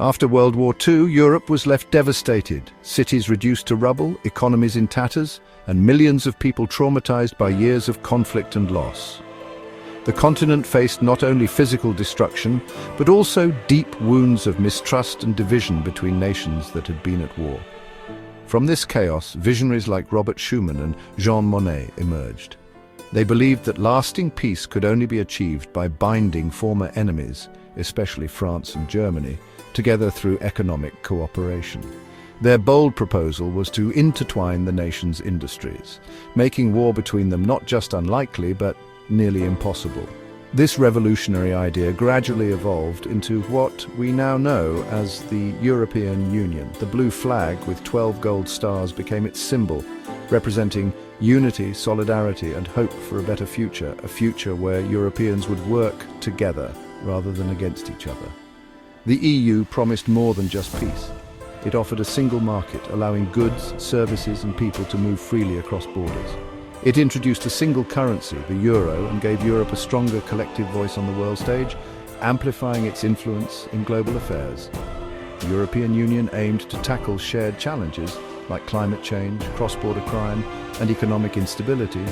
After World War II, Europe was left devastated, cities reduced to rubble, economies in tatters, and millions of people traumatized by years of conflict and loss. The continent faced not only physical destruction, but also deep wounds of mistrust and division between nations that had been at war. From this chaos, visionaries like Robert Schuman and Jean Monnet emerged. They believed that lasting peace could only be achieved by binding former enemies, especially France and Germany, together through economic cooperation. Their bold proposal was to intertwine the nation's industries, making war between them not just unlikely, but nearly impossible. This revolutionary idea gradually evolved into what we now know as the European Union. The blue flag with 12 gold stars became its symbol, representing unity, solidarity, and hope for a future where Europeans would work together rather than against each other. The EU promised more than just peace. It offered a single market, allowing goods, services, and people to move freely across borders. It introduced a single currency, the euro, and gave Europe a stronger collective voice on the world stage, amplifying its influence in global affairs. The European Union aimed to tackle shared challenges like climate change, cross-border crime, and economic instability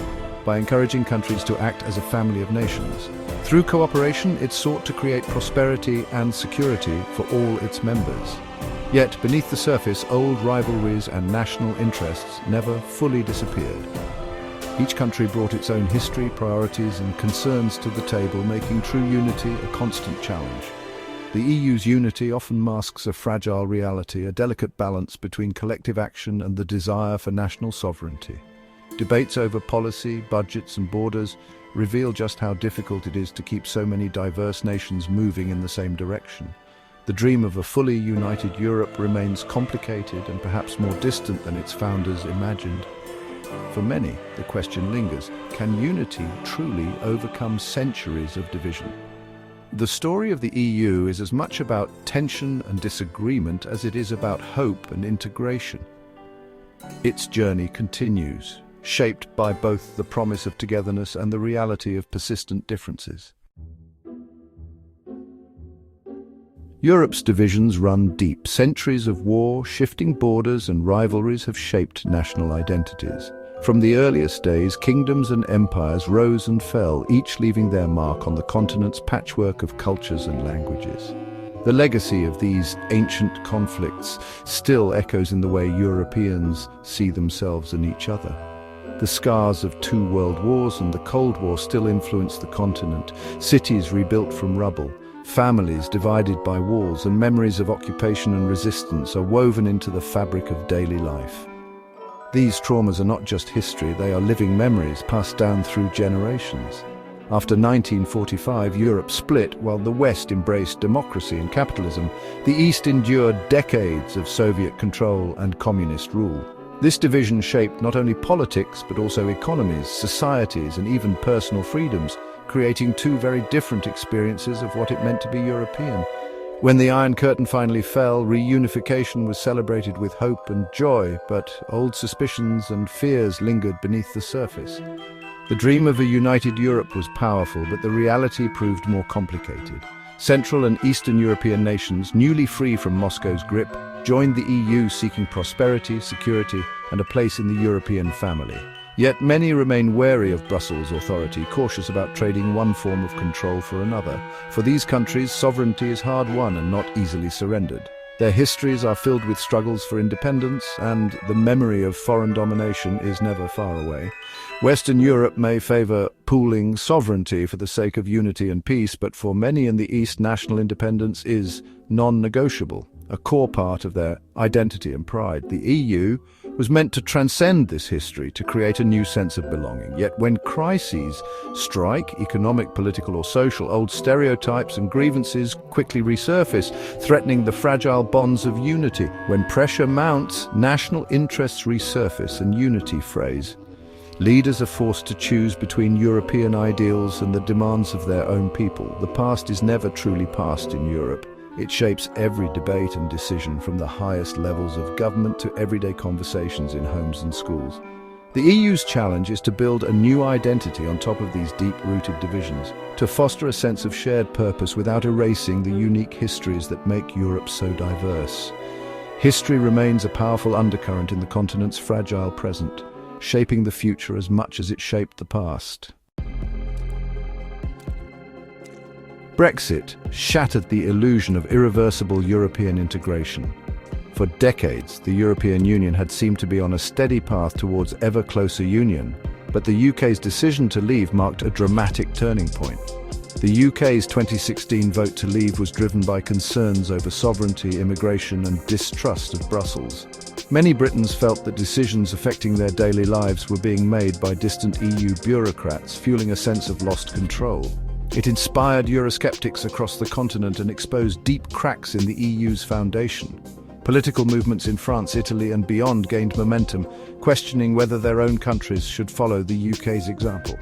by encouraging countries to act as a family of nations. Through cooperation, it sought to create prosperity and security for all its members. Yet, beneath the surface, old rivalries and national interests never fully disappeared. Each country brought its own history, priorities, and concerns to the table, making true unity a constant challenge. The EU's unity often masks a fragile reality, a delicate balance between collective action and the desire for national sovereignty. Debates over policy, budgets, and borders reveal just how difficult it is to keep so many diverse nations moving in the same direction. The dream of a fully united Europe remains complicated and perhaps more distant than its founders imagined. For many, the question lingers, can unity truly overcome centuries of division? The story of the EU is as much about tension and disagreement as it is about hope and integration. Its journey continues, shaped by both the promise of togetherness and the reality of persistent differences. Europe's divisions run deep. Centuries of war, shifting borders, and rivalries have shaped national identities. From the earliest days, kingdoms and empires rose and fell, each leaving their mark on the continent's patchwork of cultures and languages. The legacy of these ancient conflicts still echoes in the way Europeans see themselves and each other. The scars of 2 world wars and the Cold War still influence the continent. Cities rebuilt from rubble, families divided by walls, and memories of occupation and resistance are woven into the fabric of daily life. These traumas are not just history, they are living memories passed down through generations. After 1945, Europe split while the West embraced democracy and capitalism. The East endured decades of Soviet control and communist rule. This division shaped not only politics but also economies, societies, and even personal freedoms, creating 2 very different experiences of what it meant to be European. When the Iron Curtain finally fell, reunification was celebrated with hope and joy, but old suspicions and fears lingered beneath the surface. The dream of a united Europe was powerful, but the reality proved more complicated. Central and Eastern European nations, newly free from Moscow's grip, joined the EU seeking prosperity, security, and a place in the European family. Yet many remain wary of Brussels' authority, cautious about trading one form of control for another. For these countries, sovereignty is hard-won and not easily surrendered. Their histories are filled with struggles for independence, and the memory of foreign domination is never far away. Western Europe may favor pooling sovereignty for the sake of unity and peace, but for many in the East, national independence is non-negotiable, a core part of their identity and pride. The EU was meant to transcend this history, to create a new sense of belonging. Yet when crises strike, economic, political, or social, old stereotypes and grievances quickly resurface, threatening the fragile bonds of unity. When pressure mounts, national interests resurface and unity frays. Leaders are forced to choose between European ideals and the demands of their own people. The past is never truly past in Europe. It shapes every debate and decision, from the highest levels of government to everyday conversations in homes and schools. The EU's challenge is to build a new identity on top of these deep-rooted divisions, to foster a sense of shared purpose without erasing the unique histories that make Europe so diverse. History remains a powerful undercurrent in the continent's fragile present, shaping the future as much as it shaped the past. Brexit shattered the illusion of irreversible European integration. For decades, the European Union had seemed to be on a steady path towards ever closer union, but the UK's decision to leave marked a dramatic turning point. The UK's 2016 vote to leave was driven by concerns over sovereignty, immigration, and distrust of Brussels. Many Britons felt that decisions affecting their daily lives were being made by distant EU bureaucrats, fueling a sense of lost control. It inspired Eurosceptics across the continent and exposed deep cracks in the EU's foundation. Political movements in France, Italy, and beyond gained momentum, questioning whether their own countries should follow the UK's example.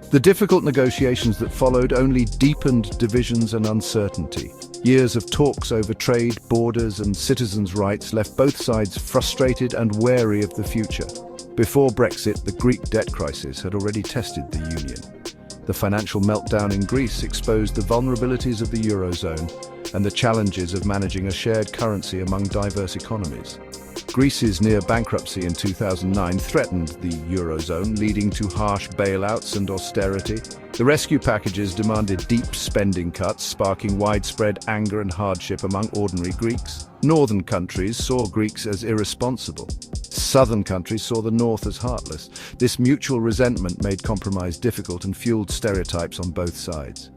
The difficult negotiations that followed only deepened divisions and uncertainty. Years of talks over trade, borders, and citizens' rights left both sides frustrated and wary of the future. Before Brexit, the Greek debt crisis had already tested the Union. The financial meltdown in Greece exposed the vulnerabilities of the Eurozone and the challenges of managing a shared currency among diverse economies. Greece's near bankruptcy in 2009 threatened the Eurozone, leading to harsh bailouts and austerity. The rescue packages demanded deep spending cuts, sparking widespread anger and hardship among ordinary Greeks. Northern countries saw Greeks as irresponsible. Southern countries saw the North as heartless. This mutual resentment made compromise difficult and fueled stereotypes on both sides.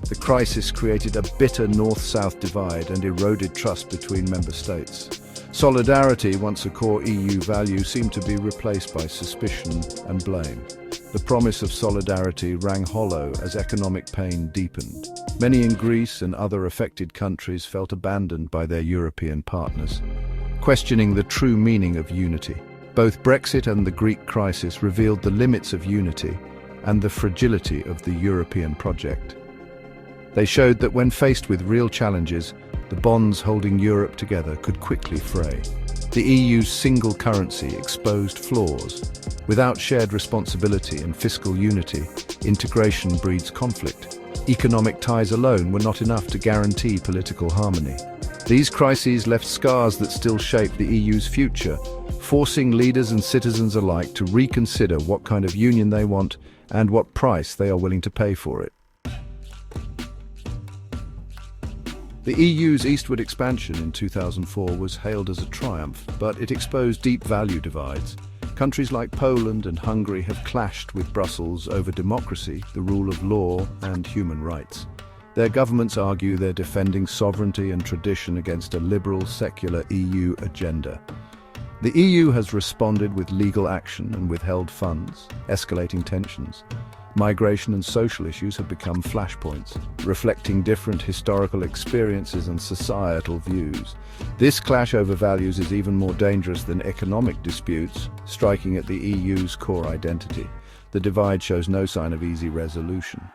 The crisis created a bitter North-South divide and eroded trust between member states. Solidarity, once a core EU value, seemed to be replaced by suspicion and blame. The promise of solidarity rang hollow as economic pain deepened. Many in Greece and other affected countries felt abandoned by their European partners, questioning the true meaning of unity. Both Brexit and the Greek crisis revealed the limits of unity and the fragility of the European project. They showed that when faced with real challenges, the bonds holding Europe together could quickly fray. The EU's single currency exposed flaws. Without shared responsibility and fiscal unity, integration breeds conflict. Economic ties alone were not enough to guarantee political harmony. These crises left scars that still shape the EU's future, forcing leaders and citizens alike to reconsider what kind of union they want and what price they are willing to pay for it. The EU's eastward expansion in 2004 was hailed as a triumph, but it exposed deep value divides. Countries like Poland and Hungary have clashed with Brussels over democracy, the rule of law, and human rights. Their governments argue they're defending sovereignty and tradition against a liberal, secular EU agenda. The EU has responded with legal action and withheld funds, escalating tensions. Migration and social issues have become flashpoints, reflecting different historical experiences and societal views. This clash over values is even more dangerous than economic disputes, striking at the EU's core identity. The divide shows no sign of easy resolution.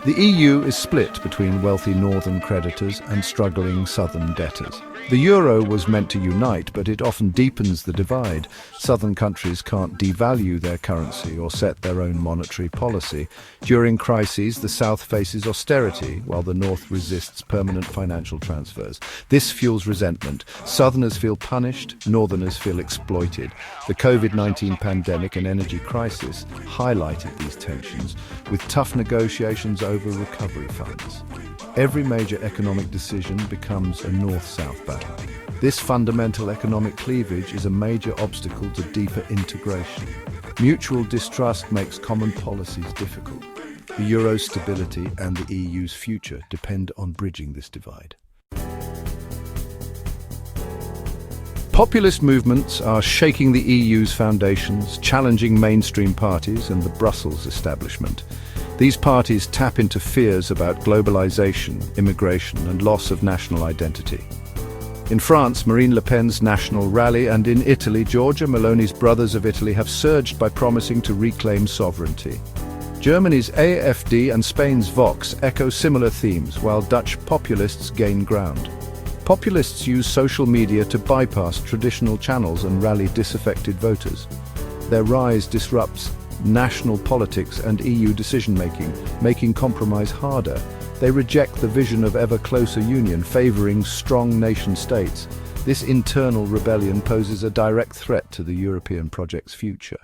The EU is split between wealthy northern creditors and struggling southern debtors. The euro was meant to unite, but it often deepens the divide. Southern countries can't devalue their currency or set their own monetary policy. During crises, the South faces austerity, while the North resists permanent financial transfers. This fuels resentment. Southerners feel punished, Northerners feel exploited. The COVID-19 pandemic and energy crisis highlighted these tensions, with tough negotiations over recovery funds. Every major economic decision becomes a North-South battle. This fundamental economic cleavage is a major obstacle to deeper integration. Mutual distrust makes common policies difficult. The euro's stability and the EU's future depend on bridging this divide. Populist movements are shaking the EU's foundations, challenging mainstream parties and the Brussels establishment. These parties tap into fears about globalization, immigration, and loss of national identity. In France, Marine Le Pen's National Rally, and in Italy, Giorgia Meloni's Brothers of Italy have surged by promising to reclaim sovereignty. Germany's AfD and Spain's Vox echo similar themes, while Dutch populists gain ground. Populists use social media to bypass traditional channels and rally disaffected voters. Their rise disrupts national politics and EU decision-making, making compromise harder. They reject the vision of ever closer union, favoring strong nation-states. This internal rebellion poses a direct threat to the European project's future.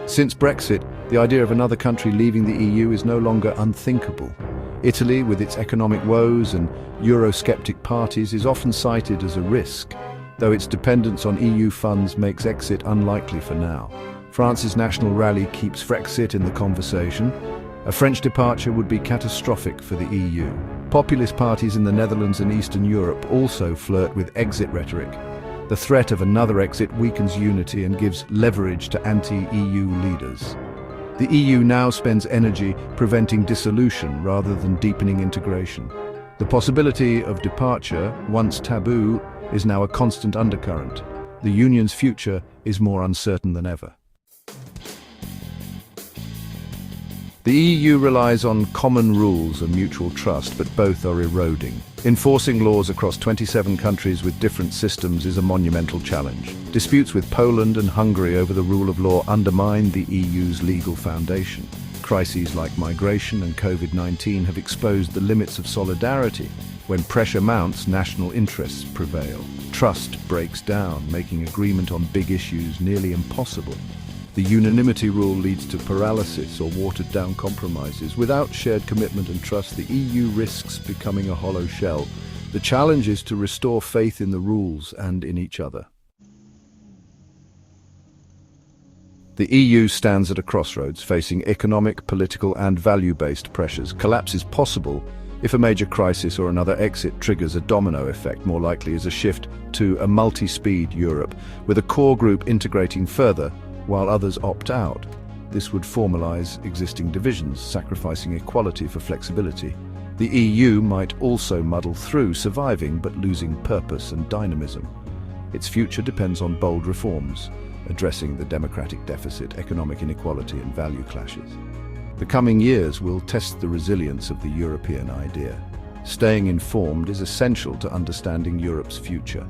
Since Brexit, the idea of another country leaving the EU is no longer unthinkable. Italy, with its economic woes and Eurosceptic parties, is often cited as a risk, though its dependence on EU funds makes exit unlikely for now. France's national rally keeps Brexit in the conversation. A French departure would be catastrophic for the EU. Populist parties in the Netherlands and Eastern Europe also flirt with exit rhetoric. The threat of another exit weakens unity and gives leverage to anti-EU leaders. The EU now spends energy preventing dissolution rather than deepening integration. The possibility of departure, once taboo, is now a constant undercurrent. The Union's future is more uncertain than ever. The EU relies on common rules and mutual trust, but both are eroding. Enforcing laws across 27 countries with different systems is a monumental challenge. Disputes with Poland and Hungary over the rule of law undermine the EU's legal foundation. Crises like migration and COVID-19 have exposed the limits of solidarity. When pressure mounts, national interests prevail. Trust breaks down, making agreement on big issues nearly impossible. The unanimity rule leads to paralysis or watered-down compromises. Without shared commitment and trust, the EU risks becoming a hollow shell. The challenge is to restore faith in the rules and in each other. The EU stands at a crossroads, facing economic, political, and value-based pressures. Collapse is possible if a major crisis or another exit triggers a domino effect. More likely is a shift to a multi-speed Europe, with a core group integrating further while others opt out. This would formalize existing divisions, sacrificing equality for flexibility. The EU might also muddle through, surviving but losing purpose and dynamism. Its future depends on bold reforms, addressing the democratic deficit, economic inequality, and value clashes. The coming years will test the resilience of the European idea. Staying informed is essential to understanding Europe's future.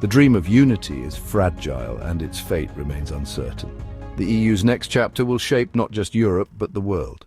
The dream of unity is fragile and its fate remains uncertain. The EU's next chapter will shape not just Europe, but the world.